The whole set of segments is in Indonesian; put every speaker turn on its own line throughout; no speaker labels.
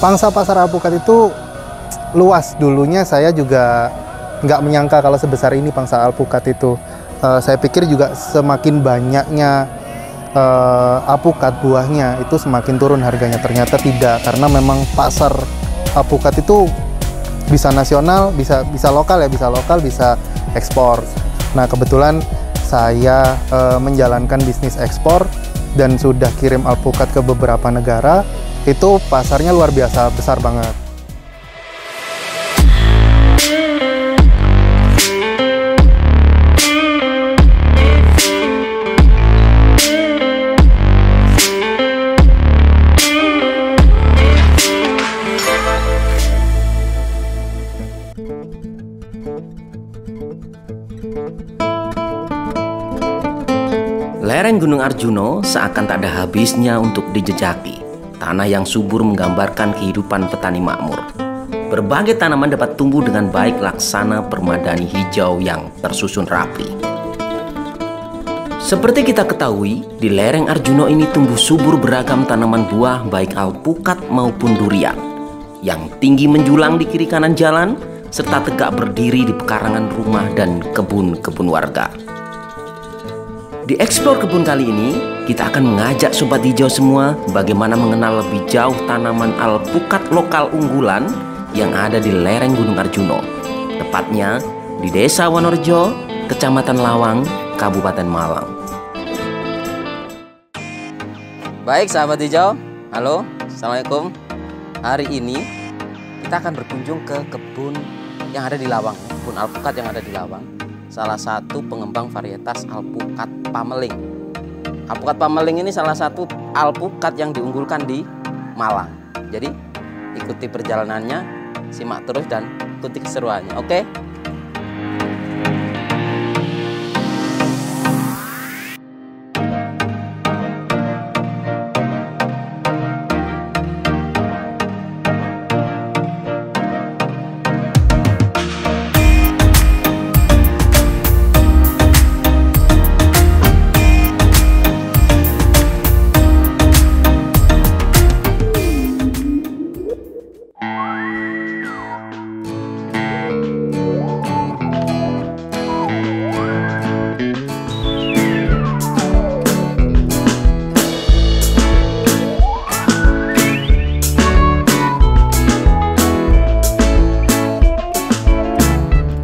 Pangsa pasar alpukat itu luas. Dulunya saya juga nggak menyangka kalau sebesar ini pangsa alpukat itu. Saya pikir juga semakin banyaknya alpukat buahnya itu semakin turun harganya. Ternyata tidak, karena memang pasar alpukat itu bisa nasional, bisa lokal ya, bisa ekspor. Nah, kebetulan saya menjalankan bisnis ekspor dan sudah kirim alpukat ke beberapa negara. Itu pasarnya luar biasa besar banget.
Lereng Gunung Arjuno seakan tak ada habisnya untuk dijejaki. Tanah yang subur menggambarkan kehidupan petani makmur. Berbagai tanaman dapat tumbuh dengan baik laksana permadani hijau yang tersusun rapi. Seperti kita ketahui, di lereng Arjuno ini tumbuh subur beragam tanaman buah baik alpukat maupun durian, yang tinggi menjulang di kiri kanan jalan, serta tegak berdiri di pekarangan rumah dan kebun-kebun warga. Di Explore Kebun kali ini, kita akan mengajak Sobat Hijau semua bagaimana mengenal lebih jauh tanaman alpukat lokal unggulan yang ada di lereng Gunung Arjuno. Tepatnya di Desa Wonorejo, Kecamatan Lawang, Kabupaten Malang. Baik sahabat hijau, halo, assalamualaikum. Hari ini kita akan berkunjung ke kebun yang ada di Lawang, kebun alpukat yang ada di Lawang. Salah satu pengembang varietas alpukat pameling. Alpukat pameling ini salah satu alpukat yang diunggulkan di Malang. Jadi ikuti perjalanannya, simak terus dan ikuti keseruannya, oke?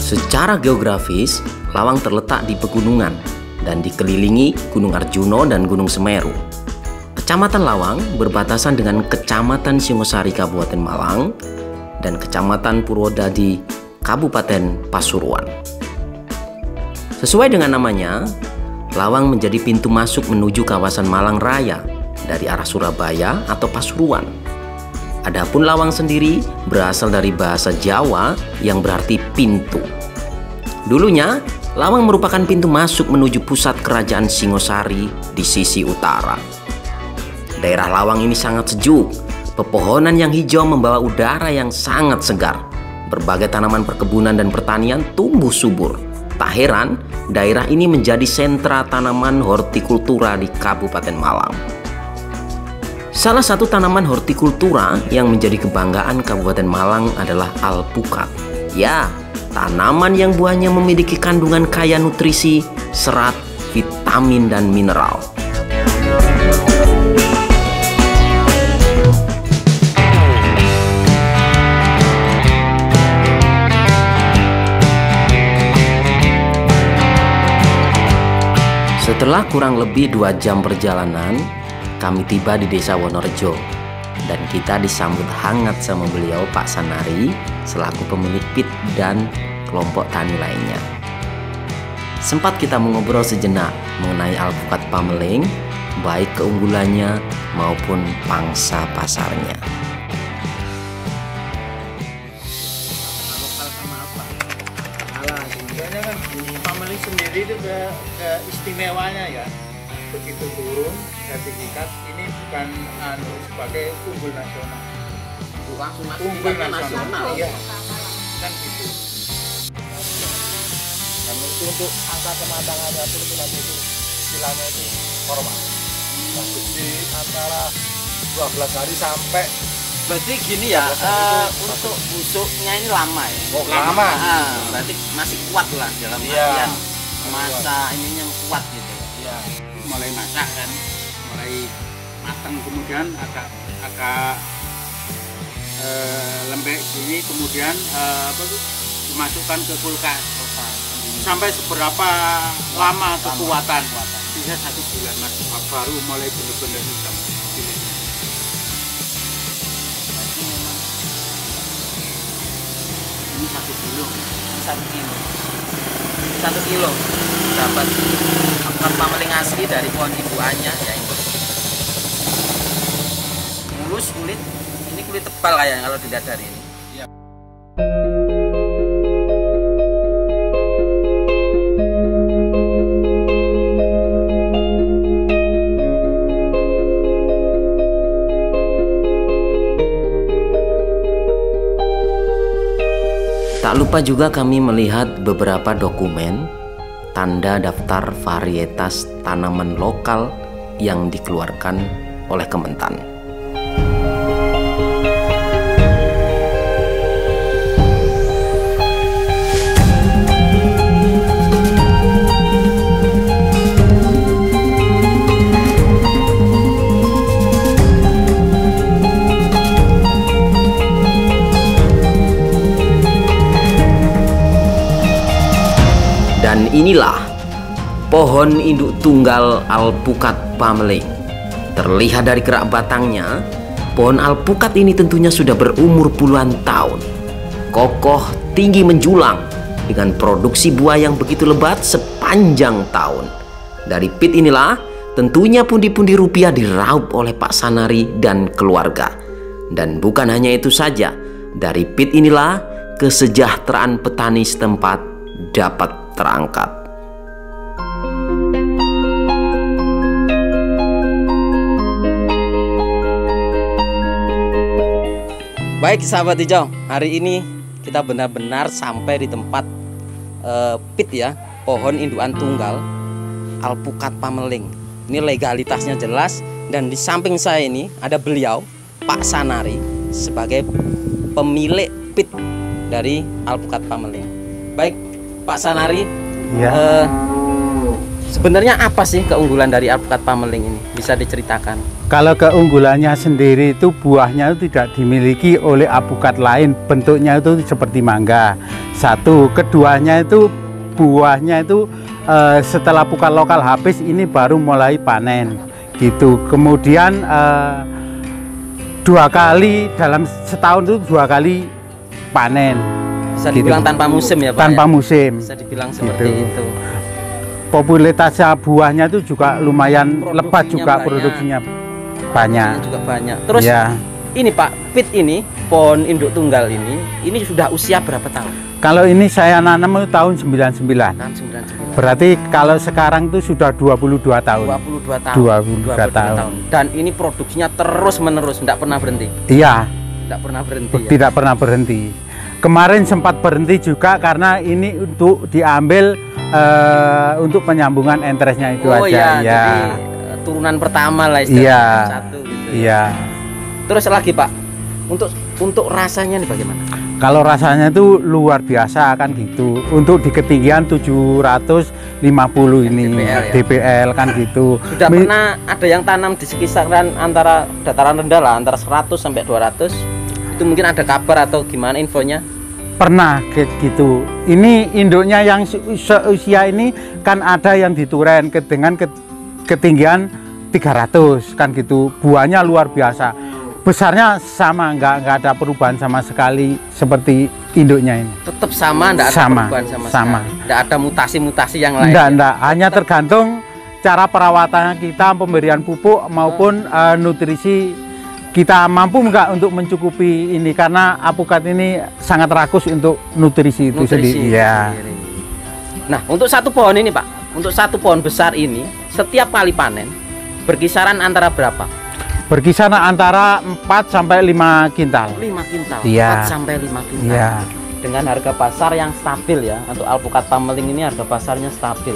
Secara geografis, Lawang terletak di pegunungan dan dikelilingi Gunung Arjuno dan Gunung Semeru. Kecamatan Lawang berbatasan dengan Kecamatan Singosari Kabupaten Malang dan Kecamatan Purwodadi Kabupaten Pasuruan. Sesuai dengan namanya, Lawang menjadi pintu masuk menuju kawasan Malang Raya dari arah Surabaya atau Pasuruan. Adapun Lawang sendiri berasal dari bahasa Jawa yang berarti pintu. Dulunya, Lawang merupakan pintu masuk menuju pusat kerajaan Singosari di sisi utara. Daerah Lawang ini sangat sejuk. Pepohonan yang hijau membawa udara yang sangat segar. Berbagai tanaman perkebunan dan pertanian tumbuh subur. Tak heran, daerah ini menjadi sentra tanaman hortikultura di Kabupaten Malang. Salah satu tanaman hortikultura yang menjadi kebanggaan Kabupaten Malang adalah alpukat. Ya, tanaman yang buahnya memiliki kandungan kaya nutrisi, serat, vitamin, dan mineral. Setelah kurang lebih 2 jam perjalanan, kami tiba di Desa Wonorejo. Dan kita disambut hangat sama beliau, Pak Sanari, selaku pemilik PIT dan kelompok tani lainnya. Sempat kita mengobrol sejenak mengenai alpukat pameling, baik keunggulannya maupun pangsa pasarnya.
Lokal sama apa? Salah, sebenarnya kan pameling sendiri itu keistimewanya ya. Begitu turun sertifikat ini bukan sebagai unggul nasional.
Bukan
Unggul nasional. Iya. Kan gitu. Dan untuk angka kematangannya turunan itu istilahnya itu normal. Bagus di antara 12 hari sampai
Berarti gini ya, untuk busuknya ini lama ya?
Oh, lama.
Berarti masih kuat lah dalam
Iya.
artian masa ininya kuat gitu.
Ya, mulai masak kan, mulai matang, kemudian agak lembek gini, kemudian dimasukkan ke kulkas. Sampai seberapa lama kekuatan? Bisa 1 bulan mas, baru mulai benar-benar hitam.
Ini 1 kilo, 1 kilo, 1 kilo dapat alpukat pameling asli dari pohon induannya ya ini. Mulus kulit, ini kulit tebal kayaknya kalau dilihat dari ini. Tak lupa juga kami melihat beberapa dokumen tanda daftar varietas tanaman lokal yang dikeluarkan oleh Kementan. Dan inilah pohon induk tunggal alpukat pameling. Terlihat dari gerak batangnya, pohon alpukat ini tentunya sudah berumur puluhan tahun. Kokoh, tinggi menjulang dengan produksi buah yang begitu lebat sepanjang tahun. Dari pit inilah tentunya pundi-pundi rupiah diraup oleh Pak Sanari dan keluarga. Dan bukan hanya itu saja, dari pit inilah kesejahteraan petani setempat dapat terangkat. Baik sahabat hijau, hari ini kita benar-benar sampai di tempat pit ya, pohon indukan tunggal alpukat pameling. Ini legalitasnya jelas, dan di samping saya ini ada beliau Pak Sanari sebagai pemilik pit dari alpukat pameling. Baik Pak Sanari,
Ya.
sebenarnya apa sih keunggulan dari alpukat pameling ini? Bisa diceritakan?
Kalau keunggulannya sendiri itu buahnya itu tidak dimiliki oleh alpukat lain, bentuknya itu seperti mangga. Satu, keduanya itu buahnya itu setelah alpukat lokal habis ini baru mulai panen gitu. Kemudian 2 kali dalam setahun itu 2 kali panen.
Bisa dibilang
gitu.
tanpa musim ya Pak?
Tanpa
ya?
musim.
Bisa dibilang seperti
Gitu.
itu.
Popularitasnya buahnya itu juga lumayan lebat juga,
banyak.
produksinya banyak.
Juga banyak. Terus
Ya.
ini Pak, pit ini, pohon induk tunggal ini sudah usia berapa tahun?
Kalau ini saya nanam itu tahun 99.
Tahun 99.
Berarti kalau sekarang itu sudah 22 tahun.
22 tahun.
22 tahun.
Dan ini produksinya terus menerus, tidak pernah berhenti.
Iya,
Tidak pernah berhenti. Ya?
tidak pernah berhenti. Kemarin sempat berhenti juga karena ini untuk diambil untuk penyambungan entresnya itu
Oh
aja.
iya,
Ya.
jadi turunan pertama lah istilahnya.
Iya.
Satu gitu.
Iya.
Terus lagi Pak, untuk rasanya nih bagaimana?
Kalau rasanya itu luar biasa kan gitu. Untuk di ketinggian 750 ini
DPL ya?
DPL kan gitu.
Sudah pernah ada yang tanam di sekitaran antara dataran rendah lah, antara 100 sampai 200? Itu mungkin ada kabar atau gimana infonya?
Pernah kayak gitu. Ini induknya yang seusia ini kan ada yang dituren dengan ketinggian 300 kan gitu. Buahnya luar biasa. Besarnya sama, nggak ada perubahan sama sekali seperti induknya ini.
Tetap sama, enggak ada
Sama,
perubahan sama
sama.
sekali. Enggak ada mutasi-mutasi yang lain.
Enggak, hanya tergantung cara perawatannya kita, pemberian pupuk maupun nutrisi. Kita mampu enggak untuk mencukupi ini, karena alpukat ini sangat rakus untuk nutrisi itu sendiri. Ya.
sendiri. Nah, untuk satu pohon ini Pak, untuk satu pohon besar ini setiap kali panen berkisaran antara berapa?
Berkisar antara 4 sampai 5 kintal.
5 kintal.
Iya.
4 sampai 5 kintal.
Iya.
Dengan harga pasar yang stabil ya. Untuk alpukat pameling ini harga pasarnya stabil.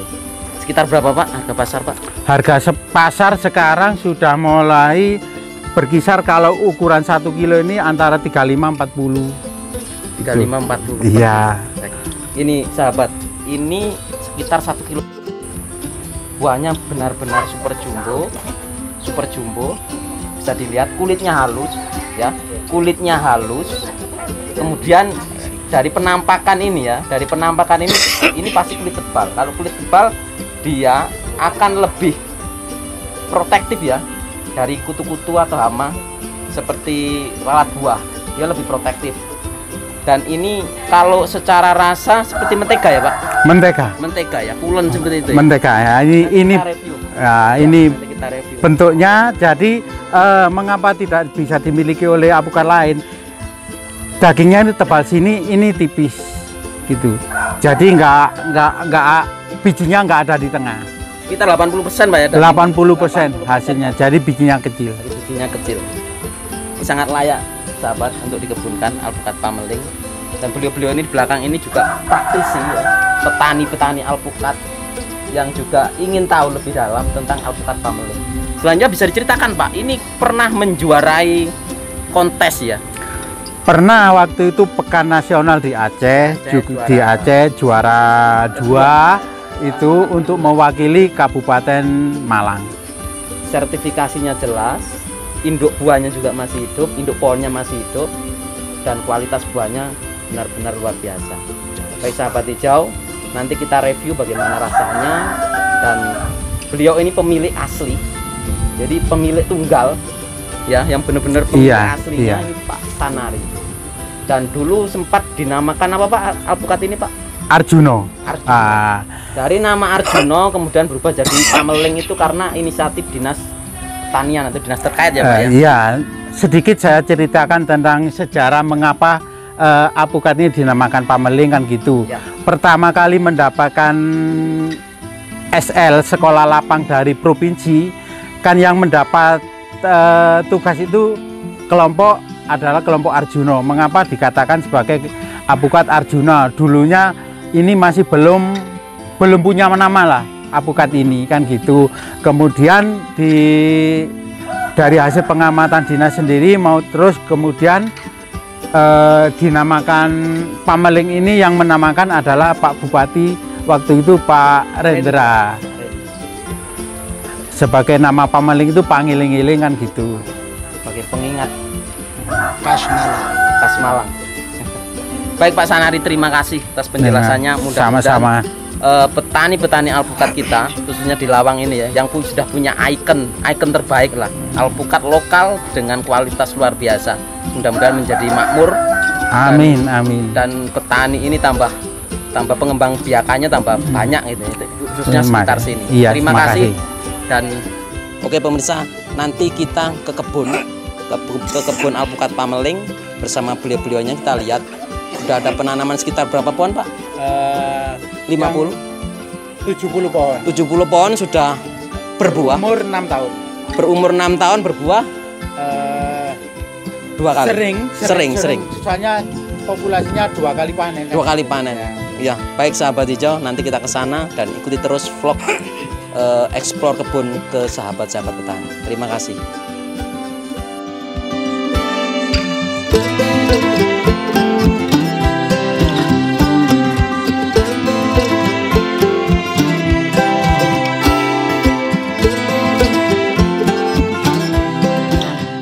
Sekitar berapa Pak harga pasar Pak?
Harga pasar sekarang sudah mulai berkisar kalau ukuran 1 kilo ini antara 35-40.
35-40.
Iya.
Ini sahabat, ini sekitar 1 kilo. Buahnya benar-benar super jumbo. Bisa dilihat kulitnya halus ya, kulitnya halus. Kemudian dari penampakan ini ini pasti kulit tebal. Kalau kulit tebal dia akan lebih protektif ya dari kutu-kutu atau hama seperti lalat buah, dia lebih protektif. Dan ini kalau secara rasa seperti mentega ya Pak? Mentega ya, pulen seperti itu ya?
Mentega ya, ini
kita review.
bentuknya. Jadi mengapa tidak bisa dimiliki oleh alpukat lain? Dagingnya ini tebal sini, ini tipis gitu. Jadi nggak bijinya nggak ada di tengah.
Sekitar 80% Pak ya?
80% hasilnya, jadi bijinya kecil.
Bijinya kecil. Ini sangat layak sahabat untuk dikebunkan alpukat pameling. Dan beliau-beliau ini di belakang ini juga praktisi ya, petani-petani alpukat yang juga ingin tahu lebih dalam tentang alpukat pameling. Selanjutnya bisa diceritakan Pak, ini pernah menjuarai kontes ya?
Pernah, waktu itu Pekan Nasional di Aceh, di Aceh juara 2 itu untuk mewakili Kabupaten Malang.
Sertifikasinya jelas, induk buahnya juga masih hidup, induk pohonnya masih hidup, dan kualitas buahnya benar-benar luar biasa. Baik sahabat hijau, nanti kita review bagaimana rasanya. Dan beliau ini pemilik asli, jadi pemilik tunggal ya, yang benar-benar pemilik aslinya ini Pak Sanari. Dan dulu sempat dinamakan apa Pak alpukat ini Pak?
Arjuno.
Dari nama Arjuno kemudian berubah jadi pameling itu karena inisiatif dinas pertanian atau dinas terkait ya Pak ya?
Iya, sedikit saya ceritakan tentang sejarah mengapa alpukat ini dinamakan pameling kan gitu. Ya. Pertama kali mendapatkan SL sekolah lapang dari provinsi, kan yang mendapat tugas itu kelompok adalah kelompok Arjuno. Mengapa dikatakan sebagai alpukat Arjuna? Dulunya ini masih belum punya nama lah alpukat ini kan gitu. Kemudian dari hasil pengamatan dinas sendiri mau terus kemudian dinamakan pameling ini, yang menamakan adalah Pak Bupati waktu itu Pak Rendra. Sebagai nama pameling itu pangiling-iling kan gitu.
Sebagai pengingat Khas Malang. Baik Pak Sanari, terima kasih atas penjelasannya. Mudah-mudahan petani-petani alpukat kita khususnya di Lawang ini ya, yang sudah punya ikon terbaik lah, alpukat lokal dengan kualitas luar biasa, mudah-mudahan menjadi makmur.
Amin, amin.
Dan petani ini tambah pengembang biakannya tambah banyak gitu, khususnya sekitar sini.
Iya,
terima kasih. Dan oke pemirsa, nanti kita ke kebun alpukat pameling bersama beliau-beliaunya. Kita lihat sudah ada penanaman sekitar berapa pohon Pak? 50?
70 pohon.
70 pohon sudah berbuah.
Umur 6 tahun.
Berumur 6 tahun berbuah. 2 kali. Sering.
Soalnya populasinya 2 kali panen.
2 kali panen. Ya, baik sahabat hijau, nanti kita ke sana dan ikuti terus vlog explore kebun ke sahabat-sahabat petani. Terima kasih.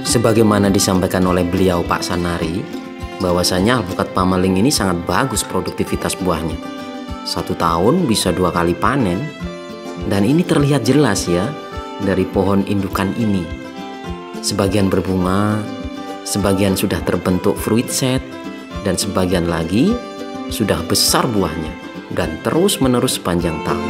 Sebagaimana disampaikan oleh beliau Pak Sanari, bahwasanya alpukat pameling ini sangat bagus produktivitas buahnya. 1 tahun bisa 2 kali panen, dan ini terlihat jelas ya dari pohon indukan ini. Sebagian berbunga, sebagian sudah terbentuk fruit set, dan sebagian lagi sudah besar buahnya dan terus menerus sepanjang tahun.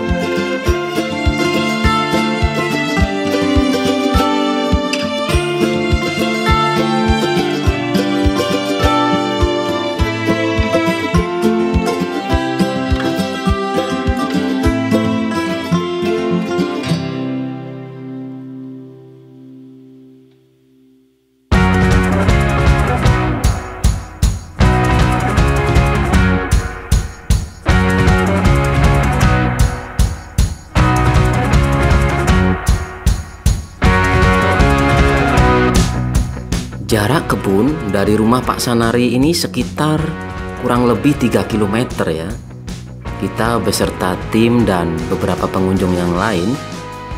kebun dari rumah Pak Sanari ini sekitar kurang lebih 3 km ya. Kita beserta tim dan beberapa pengunjung yang lain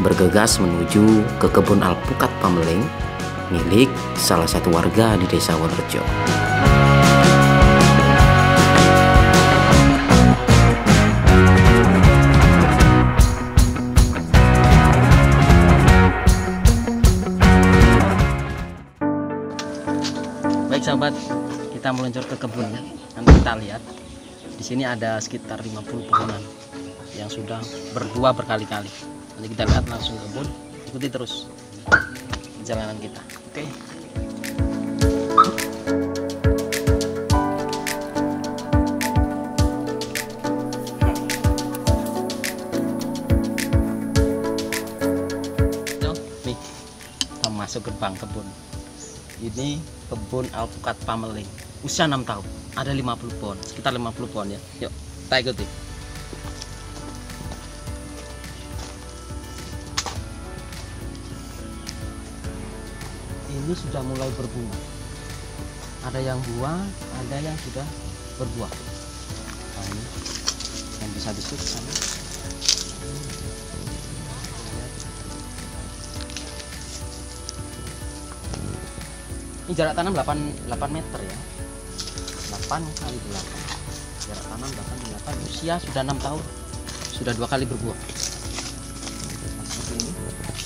bergegas menuju ke kebun alpukat Pameling milik salah satu warga di Desa Wonorejo. Baik sahabat, kita meluncur ke kebun ya. Nanti kita lihat di sini ada sekitar 50 pohonan yang sudah berbuah berkali-kali. Nanti kita lihat langsung ke kebun, ikuti terus perjalanan kita. Oke. Nih, kita masuk gerbang kebun. Ini kebun alpukat Pameling, usia 6 tahun, ada 50 pohon, sekitar 50 pohon ya. Yuk, kita ikuti. Ini sudah mulai berbunga. Ada yang buah, ada yang sudah berbuah. Nah, ini yang bisa disut sana. Ini jarak tanam 8 meter ya. 8 kali 8. Jarak tanam 8 kali 8. Usia sudah 6 tahun. Sudah 2 kali berbuah. Nah, seperti ini.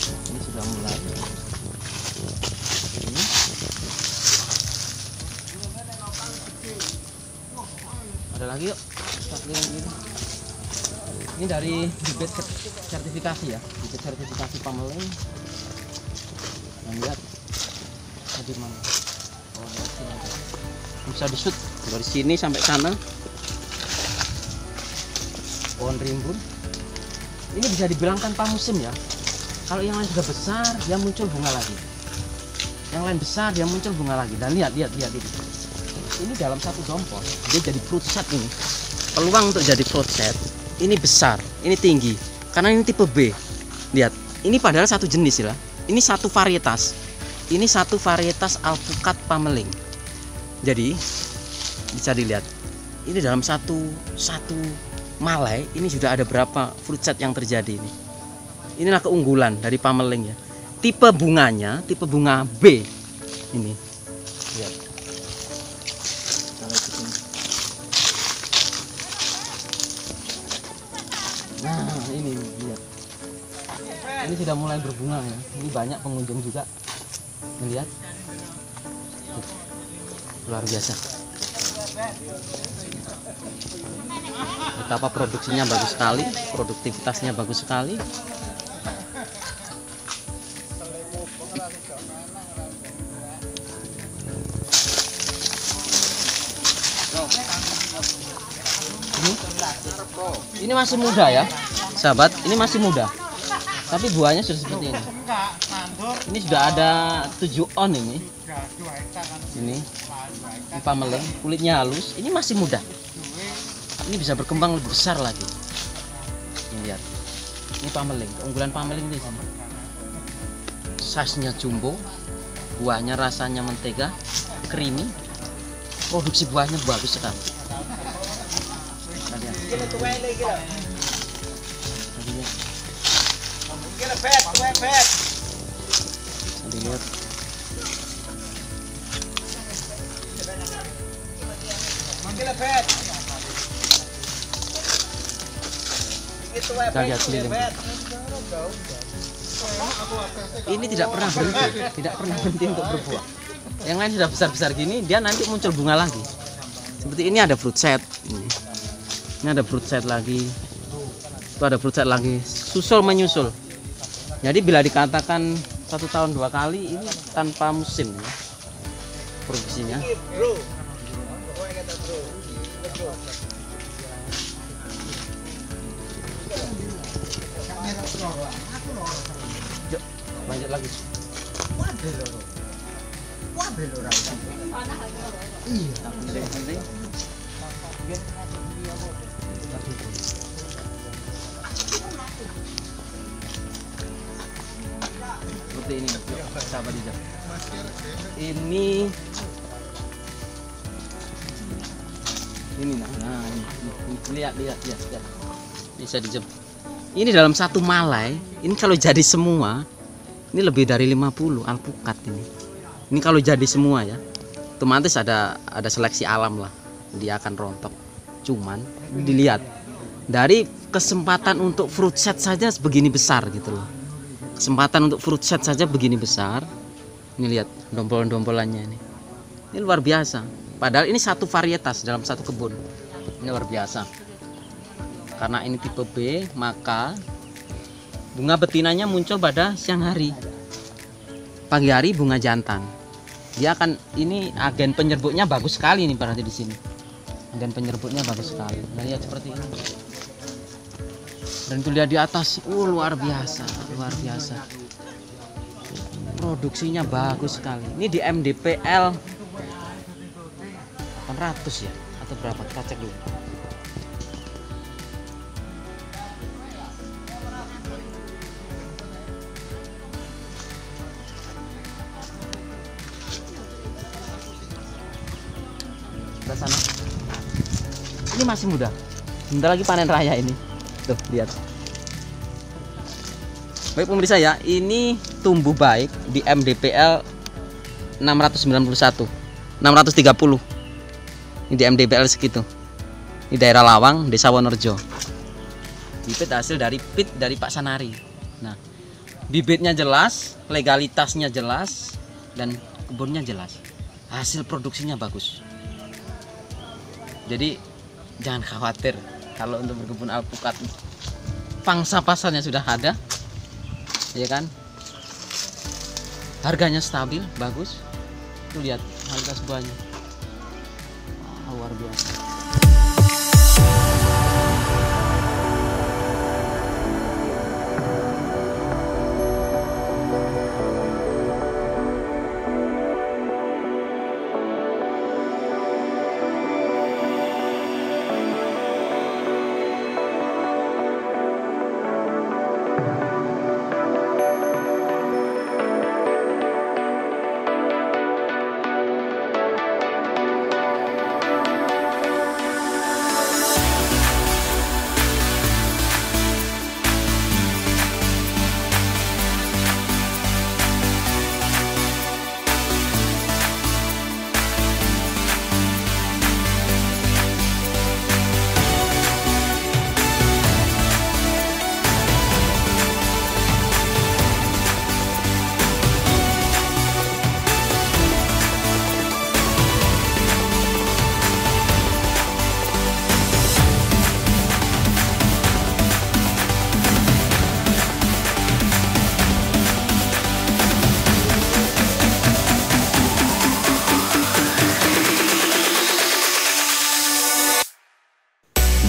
Ini sudah mulai. Ini. Ada lagi yuk. Kita keliling ini. Ini dari bibit sertifikasi ya. Bibit sertifikasi Pameling. Nah, lihat. Di mana? Oh, bisa disut dari sini sampai sana. Pohon rimbun. Ini bisa dibilang tanpa musim ya. Kalau yang lain sudah besar, dia muncul bunga lagi. Yang lain besar, dia muncul bunga lagi. Dan lihat ini. Ini dalam satu dompot, dia jadi fruit set ini. Peluang untuk jadi fruit set ini besar, ini tinggi. Karena ini tipe B. Lihat, ini padahal satu jenis ya. Ini satu varietas. Ini satu varietas alpukat Pameling. Jadi bisa dilihat. Ini dalam satu malai ini sudah ada berapa fruit set yang terjadi ini. Inilah keunggulan dari Pameling ya. Tipe bunganya, tipe bunga B ini. Lihat. Nah, ini lihat. Ini sudah mulai berbunga ya. Ini banyak pengunjung juga melihat. Luar biasa. Betapa produksinya bagus sekali, produktivitasnya bagus sekali. Ini masih muda ya, sahabat. Ini masih muda, tapi buahnya sudah seperti ini. Ini sudah ada 7 on ini. Ini Pameling, kulitnya halus. Ini masih muda. Ini bisa berkembang lebih besar lagi. Ini lihat. Ini Pameling, keunggulan Pameling di sini. Size-nya jumbo, buahnya rasanya mentega, creamy. Produksi buahnya bagus sekali. Lihat. Kita lihat keliling. Ini tidak pernah berhenti untuk berbuah. Yang lain sudah besar-besar gini, dia nanti muncul bunga lagi. Seperti ini ada fruit set. Ini ada fruit set lagi. Itu ada fruit set lagi. Susul menyusul. Jadi bila dikatakan 1 tahun 2 kali, ini tanpa musim ya, produksinya. Yuk, lanjut lagi. Seperti ini, sahabat hijau.
Ini lihat. Bisa dijem. Ini dalam satu malai, ini kalau jadi semua, ini lebih dari 50 alpukat ini. Ini kalau jadi semua ya, otomatis ada seleksi alam lah, dia akan rontok. Cuman dilihat dari kesempatan untuk fruit set saja begini besar gitu loh. Kesempatan untuk fruit set saja begini besar. Ini lihat dompolan-dompolannya ini. Ini luar biasa. Padahal ini satu varietas dalam satu kebun. Ini luar biasa. Karena ini tipe B, maka bunga betinanya muncul pada siang hari. Pagi hari bunga jantan. Dia akan, ini agen penyerbuknya bagus sekali nih berarti di sini. Agen penyerbuknya bagus sekali. Nah, lihat seperti ini. Dan tuh lihat di atas, luar biasa. Produksinya bagus sekali. Ini di MDPL 800 ya atau berapa? Kita cek dulu. Sebelah sana. Ini masih muda. Bentar lagi panen raya ini. Tuh, lihat. Baik pemirsa ya, ini tumbuh baik di MDPL 691, 630. Ini di MDPL segitu. Ini daerah Lawang, Desa Wonorejo. Bibit hasil dari pit dari Pak Sanari. Nah, bibitnya jelas, legalitasnya jelas, dan kebunnya jelas. Hasil produksinya bagus. Jadi jangan khawatir kalau untuk berkebun alpukat. Pangsa pasarnya sudah ada. Ya kan, harganya stabil, bagus. Tuh lihat harga buahnya, luar biasa.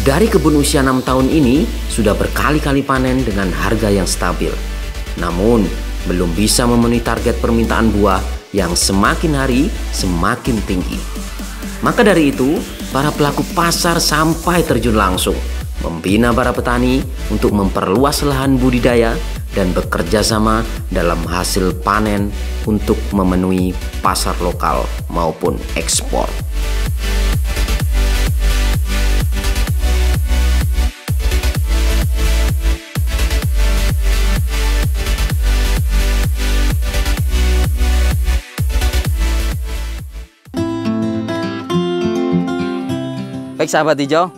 Dari kebun usia 6 tahun ini sudah berkali-kali panen dengan harga yang stabil. Namun, belum bisa memenuhi target permintaan buah yang semakin hari semakin tinggi. Maka dari itu, para pelaku pasar sampai terjun langsung membina para petani untuk memperluas lahan budidaya dan bekerja sama dalam hasil panen untuk memenuhi pasar lokal maupun ekspor.
Baik sahabat hijau,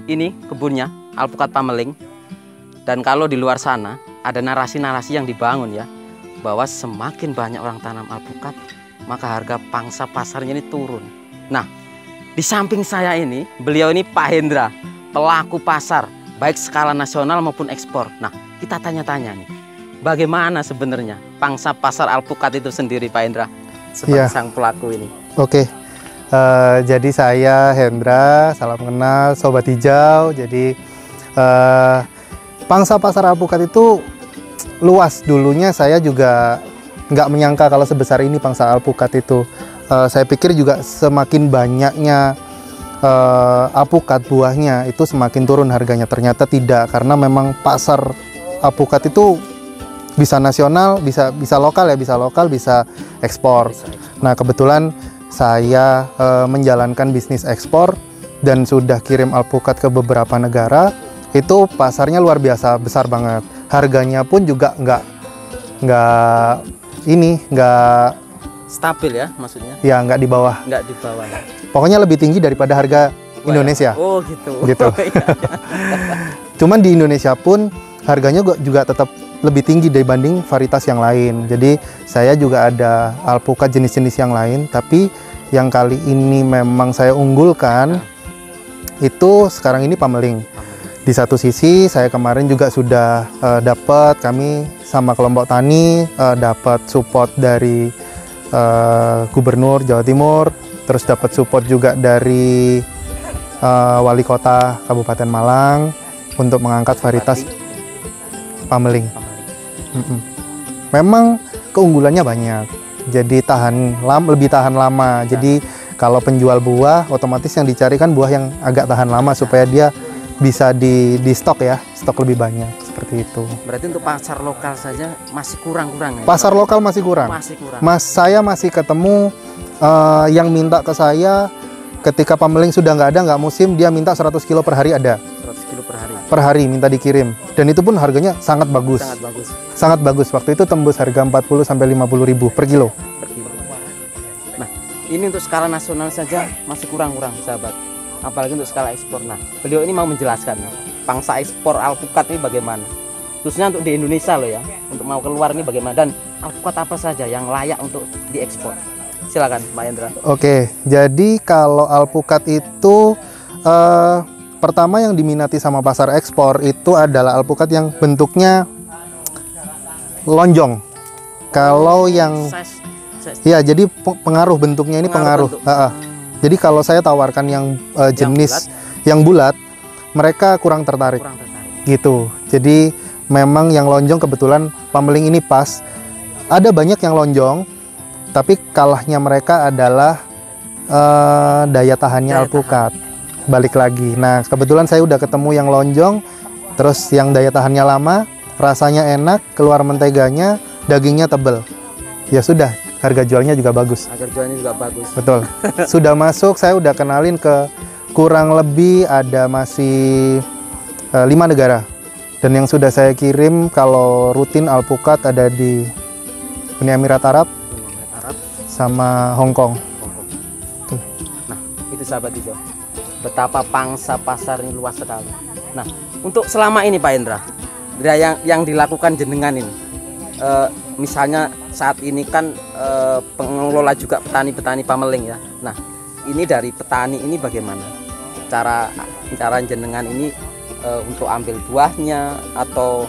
ini kebunnya alpukat Pameling. Dan kalau di luar sana ada narasi-narasi yang dibangun ya, bahwa semakin banyak orang tanam alpukat, maka harga pangsa pasarnya ini turun. Nah, di samping saya ini, beliau ini Pak Hendra, pelaku pasar, baik skala nasional maupun ekspor. Nah, kita tanya-tanya nih, bagaimana sebenarnya pangsa pasar alpukat itu sendiri Pak Hendra, sebagai sang pelaku ini?
Oke. Jadi saya Hendra, salam kenal Sobat Hijau. Jadi pangsa pasar alpukat itu luas. Dulunya saya juga nggak menyangka kalau sebesar ini pangsa alpukat itu. Saya pikir juga semakin banyaknya alpukat buahnya itu semakin turun harganya. Ternyata tidak, karena memang pasar alpukat itu bisa nasional, bisa lokal ya, bisa lokal, bisa ekspor. Nah, kebetulan saya menjalankan bisnis ekspor dan sudah kirim alpukat ke beberapa negara. Itu pasarnya luar biasa besar banget. Harganya pun juga nggak
Stabil ya maksudnya?
ya, nggak di bawah.
Nggak di bawah ya?
Pokoknya lebih tinggi daripada harga Indonesia.
Oh gitu.
Gitu. Cuman di Indonesia pun harganya juga tetap lebih tinggi dibanding varietas yang lain. Jadi saya juga ada alpukat jenis-jenis yang lain, tapi yang kali ini memang saya unggulkan itu sekarang ini pameling. Di satu sisi saya kemarin juga sudah dapat, kami sama kelompok tani dapat support dari Gubernur Jawa Timur, terus dapat support juga dari Wali Kota Kabupaten Malang untuk mengangkat varietas pameling. Memang keunggulannya banyak, jadi lebih tahan lama. Jadi kalau penjual buah, otomatis yang dicari kan buah yang agak tahan lama supaya dia bisa di stok ya, stok lebih banyak seperti itu.
Berarti untuk pasar lokal saja masih kurang ya?
Pasar lokal masih kurang. Saya masih ketemu yang minta ke saya ketika pameling sudah nggak musim, dia minta 100 kilo per hari ada.
100 kilo per hari?
Per hari minta dikirim. Dan itu pun harganya sangat bagus. Sangat bagus. Waktu itu tembus harga 40 sampai 50 ribu per kilo.
Nah, ini untuk skala nasional saja masih kurang sahabat. Apalagi untuk skala ekspor. Nah, beliau ini mau menjelaskan pangsa ekspor alpukat ini bagaimana. Khususnya untuk di Indonesia loh ya. Untuk mau keluar ini bagaimana. Dan alpukat apa saja yang layak untuk diekspor. Silakan Pak Hendra.
Oke, jadi kalau alpukat itu pertama yang diminati sama pasar ekspor itu adalah alpukat yang bentuknya lonjong. Kalau yang ya, jadi pengaruh bentuknya ini pengaruh. Jadi kalau saya tawarkan yang jenis yang bulat, mereka kurang tertarik. Gitu. Jadi memang yang lonjong kebetulan pameling ini pas. Ada banyak yang lonjong, tapi kalahnya mereka adalah daya tahannya alpukat. Balik lagi. Nah, kebetulan saya udah ketemu yang lonjong, terus yang daya tahannya lama, rasanya enak, keluar menteganya, dagingnya tebel. Ya sudah, harga jualnya juga bagus.
Harga jualnya juga bagus.
Betul. Sudah masuk, saya udah kenalin ke kurang lebih ada masih 5 negara. Dan yang sudah saya kirim kalau rutin alpukat ada di Uni Emirat Arab, sama Hong Kong.
Nah, itu sahabat hijau. Betapa pangsa pasar ini luas sekali. Nah, untuk selama ini Pak Hendra, yang dilakukan jenengan ini, misalnya saat ini kan pengelola juga petani-petani pameling ya. Nah, ini dari petani ini bagaimana cara jenengan ini untuk ambil buahnya, atau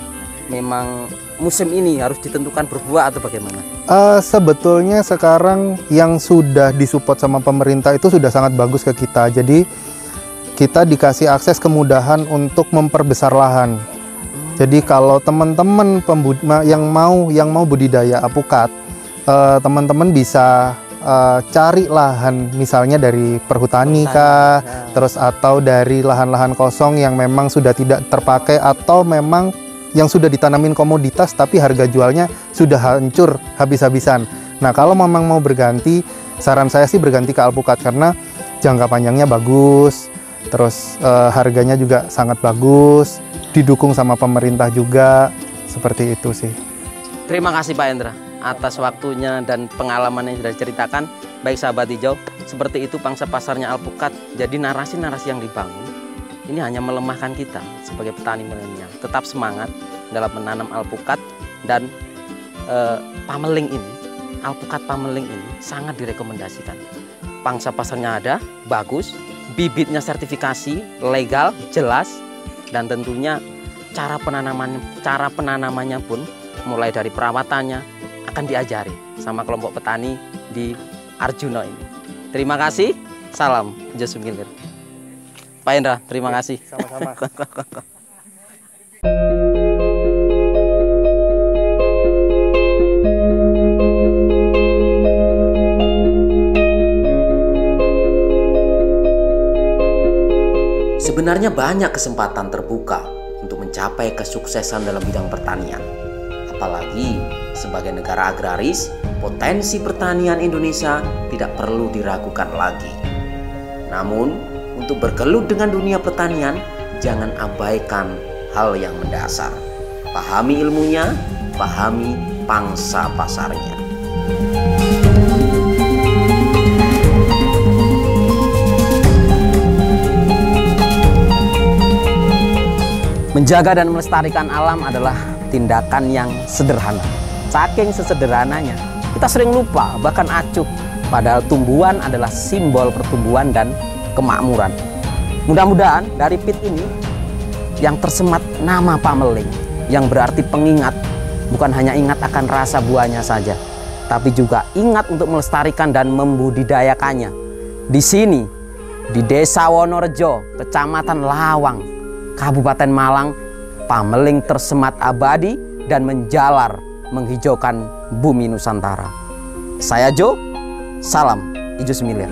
memang musim ini harus ditentukan berbuah atau bagaimana?
Sebetulnya sekarang yang sudah disupport sama pemerintah itu sudah sangat bagus ke kita. Jadi kita dikasih akses kemudahan untuk memperbesar lahan. Jadi kalau teman-teman yang mau budidaya alpukat, teman-teman bisa cari lahan misalnya dari perhutani kah, terus atau dari lahan-lahan kosong yang memang sudah tidak terpakai, atau memang yang sudah ditanamin komoditas tapi harga jualnya sudah hancur habis-habisan. Nah, kalau memang mau berganti, saran saya sih berganti ke alpukat karena jangka panjangnya bagus, terus harganya juga sangat bagus, didukung sama pemerintah juga, seperti itu sih.
Terima kasih Pak Hendra atas waktunya dan pengalaman yang sudah diceritakan. Baik sahabat hijau, seperti itu pangsa pasarnya alpukat. Jadi narasi-narasi yang dibangun ini hanya melemahkan kita sebagai petani milenial. Tetap semangat dalam menanam alpukat, dan pameling ini, alpukat pameling ini sangat direkomendasikan. Pangsa pasarnya ada, bagus, bibitnya sertifikasi, legal, jelas, dan tentunya cara penanamannya pun mulai dari perawatannya akan diajari sama kelompok petani di Arjuno ini. Terima kasih, salam Josumilir. Pak Hendra, terima kasih.
Sama-sama.
Sebenarnya banyak kesempatan terbuka untuk mencapai kesuksesan dalam bidang pertanian. Apalagi sebagai negara agraris, potensi pertanian Indonesia tidak perlu diragukan lagi. Namun, untuk bergelut dengan dunia pertanian, jangan abaikan hal yang mendasar. Pahami ilmunya, pahami pangsa pasarnya.
Menjaga dan melestarikan alam adalah tindakan yang sederhana. Saking sesederhananya, kita sering lupa, bahkan acuh. Padahal tumbuhan adalah simbol pertumbuhan dan kemakmuran. Mudah-mudahan dari pit ini yang tersemat nama Pameling, yang berarti pengingat, bukan hanya ingat akan rasa buahnya saja, tapi juga ingat untuk melestarikan dan membudidayakannya. Di sini, di Desa Wonorejo, Kecamatan Lawang, Kabupaten Malang, Pameling tersemat abadi dan menjalar menghijaukan bumi Nusantara. Saya Jo, salam Ijo Semilir.